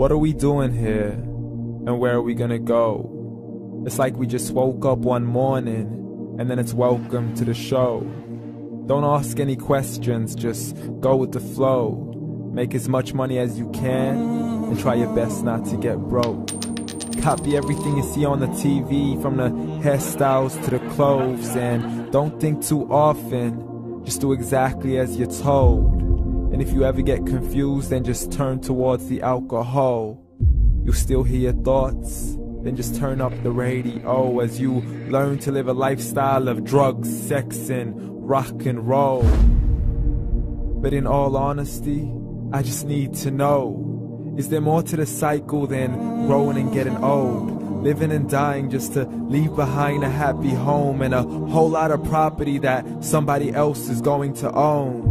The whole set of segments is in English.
What are we doing here? And where are we gonna go? It's like we just woke up one morning, and then it's welcome to the show. Don't ask any questions, just go with the flow. Make as much money as you can, and try your best not to get broke. Copy everything you see on the TV, from the hairstyles to the clothes, and don't think too often, just do exactly as you're told. And if you ever get confused, then just turn towards the alcohol. You'll still hear your thoughts, then just turn up the radio as you learn to live a lifestyle of drugs, sex, and rock and roll. But in all honesty, I just need to know, is there more to the cycle than growing and getting old? Living and dying just to leave behind a happy home and a whole lot of property that somebody else is going to own.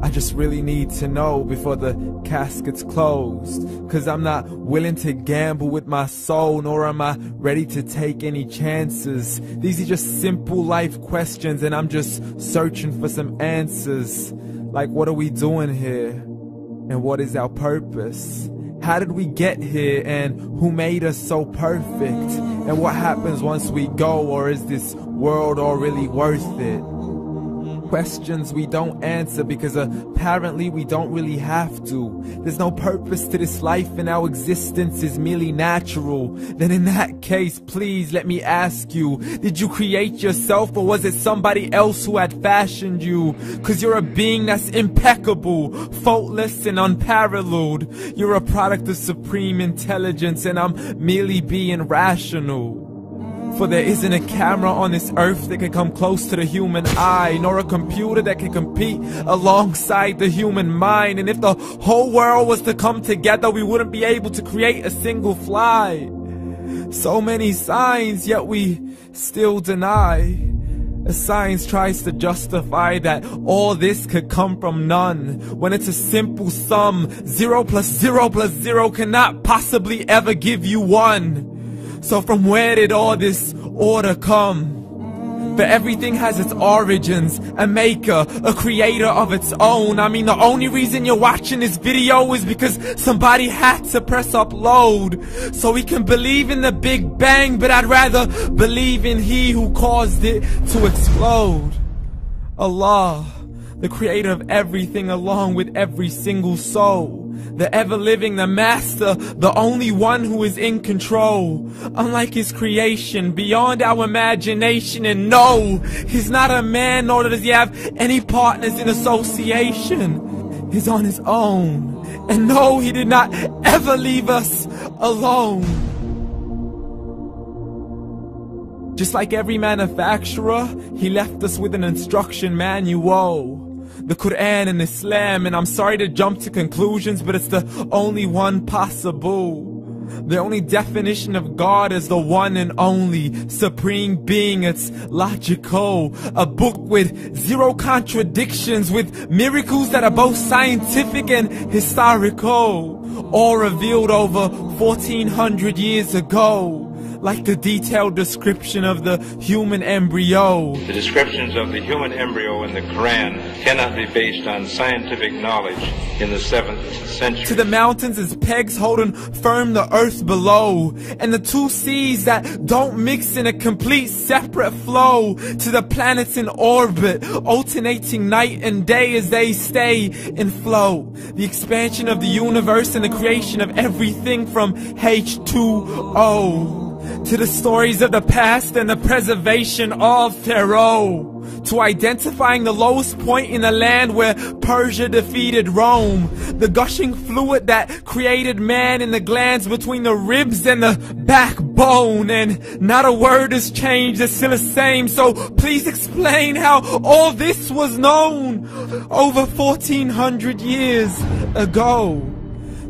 I just really need to know before the casket's closed, 'cause I'm not willing to gamble with my soul, nor am I ready to take any chances. These are just simple life questions, and I'm just searching for some answers. Like, what are we doing here? And what is our purpose? How did we get here, and who made us so perfect? And what happens once we go, or is this world all really worth it? Questions we don't answer because apparently we don't really have to. There's no purpose to this life and our existence is merely natural. Then in that case, please let me ask you, did you create yourself, or was it somebody else who had fashioned you? 'Cause you're a being that's impeccable, faultless and unparalleled. You're a product of supreme intelligence, and I'm merely being rational. For there isn't a camera on this earth that can come close to the human eye, nor a computer that can compete alongside the human mind. And if the whole world was to come together, we wouldn't be able to create a single fly. So many signs, yet we still deny. As science tries to justify that all this could come from none, when it's a simple sum. 0 plus 0 plus 0 cannot possibly ever give you 1. So from where did all this order come? For everything has its origins, a maker, a creator of its own. I mean, the only reason you're watching this video is because somebody had to press upload. So we can believe in the Big Bang, but I'd rather believe in He who caused it to explode. Allah, the creator of everything along with every single soul. The ever-living, the master, the only one who is in control. Unlike his creation, beyond our imagination. And no, he's not a man, nor does he have any partners in association. He's on his own. And no, he did not ever leave us alone. Just like every manufacturer, he left us with an instruction manual. The Quran and Islam, and I'm sorry to jump to conclusions, but it's the only one possible. The only definition of God is the one and only supreme being. It's logical, a book with 0 contradictions, with miracles that are both scientific and historical, all revealed over 1400 years ago. Like the detailed description of the human embryo. The descriptions of the human embryo in the Quran cannot be based on scientific knowledge in the 7th century. To the mountains as pegs holding firm the earth below, and the 2 seas that don't mix in a complete separate flow. To the planets in orbit, alternating night and day as they stay in flow. The expansion of the universe and the creation of everything from H2O. To the stories of the past and the preservation of Pharaoh. To identifying the lowest point in the land where Persia defeated Rome. The gushing fluid that created man in the glands between the ribs and the backbone. And not a word has changed, it's still the same. So please explain how all this was known over 1400 years ago.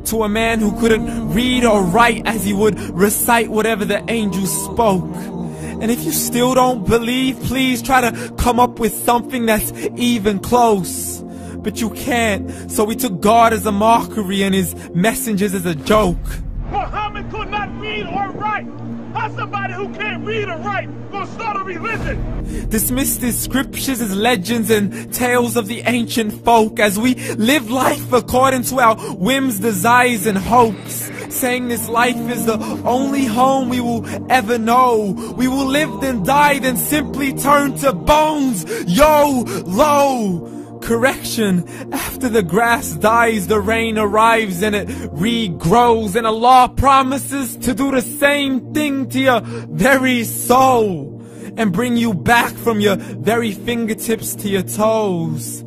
To a man who couldn't read or write, as he would recite whatever the angels spoke. And if you still don't believe, please try to come up with something that's even close. But you can't, so we took God as a mockery and his messengers as a joke. Muhammad could not read or write. How's somebody who can't read or write gonna start a religion? Dismissed his scriptures as legends and tales of the ancient folk, as we live life according to our whims, desires, and hopes. saying this life is the only home we will ever know. We will live then die, then simply turn to bones. YOLO! Correction, after the grass dies, the rain arrives and it regrows, and Allah promises to do the same thing to your very soul and bring you back from your very fingertips to your toes,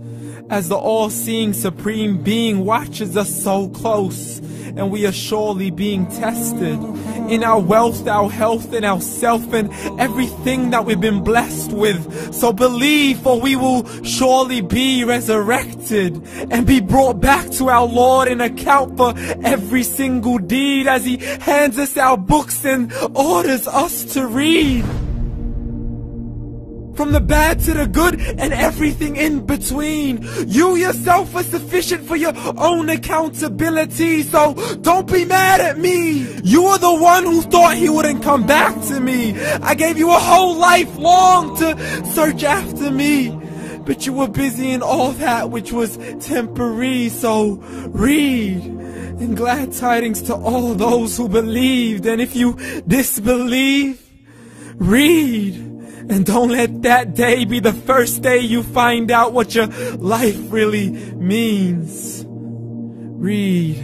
as the all-seeing supreme being watches us so close, and we are surely being tested in our wealth, our health, and our self, and everything that we've been blessed with. So believe, for we will surely be resurrected and be brought back to our Lord and account for every single deed, as He hands us our books and orders us to read. From the bad to the good and everything in between. You yourself are sufficient for your own accountability, so don't be mad at me. You are the one who thought He wouldn't come back to me. I gave you a whole life long to search after me, but you were busy in all that which was temporary. So read, and glad tidings to all those who believed. And if you disbelieve, read. And don't let that day be the first day you find out what your life really means. Read.